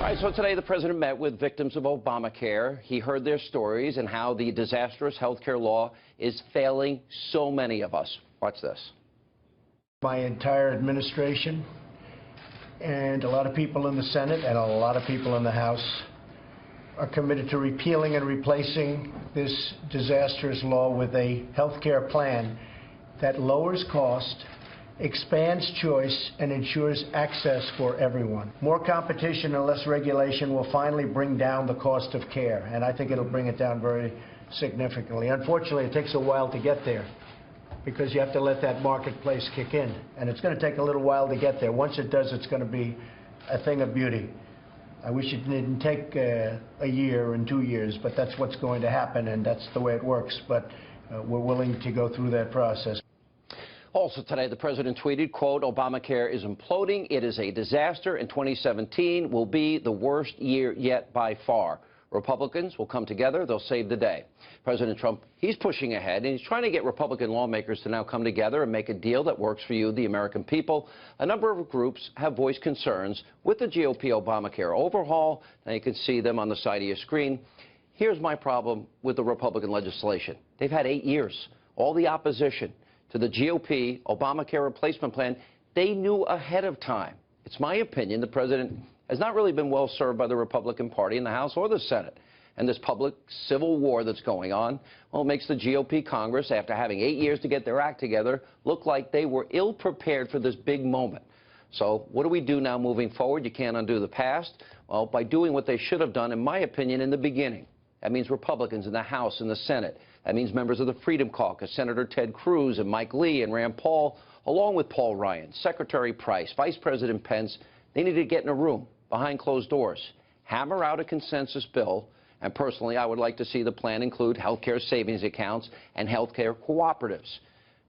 All right, so today the president met with victims of Obamacare. He heard their stories and how the disastrous health care law is failing so many of us. Watch this. My entire administration and a lot of people in the Senate and a lot of people in the House are committed to repealing and replacing this disastrous law with a health care plan that lowers cost, expands choice, and ensures access for everyone. More competition and less regulation will finally bring down the cost of care, and I think it'll bring it down very significantly. Unfortunately, it takes a while to get there because you have to let that marketplace kick in, and it's going to take a little while to get there. Once it does, it's going to be a thing of beauty. I wish it didn't take a year and 2 years, but that's what's going to happen, and that's the way it works. But we're willing to go through that process. Also today, the president tweeted, quote, Obamacare is imploding. It is a disaster, and 2017 will be the worst year yet by far. Republicans will come together. They'll save the day. President Trump, he's pushing ahead, and he's trying to get Republican lawmakers to now come together and make a deal that works for you, the American people. A number of groups have voiced concerns with the GOP Obamacare overhaul. Now you can see them on the side of your screen. Here's my problem with the Republican legislation. They've had 8 years. All the opposition to the GOP Obamacare replacement plan, they knew ahead of time. It's my opinion the president has not really been well served by the Republican Party in the House or the Senate. And this public civil war that's going on, well, it makes the GOP Congress, after having 8 years to get their act together, look like they were ill-prepared for this big moment. So what do we do now moving forward? You can't undo the past. Well, by doing what they should have done, in my opinion, in the beginning. That means Republicans in the House and the Senate. That means members of the Freedom Caucus, Senator Ted Cruz and Mike Lee and Rand Paul, along with Paul Ryan, Secretary Price, Vice President Pence. They need to get in a room behind closed doors, hammer out a consensus bill, and personally, I would like to see the plan include health care savings accounts and health care cooperatives.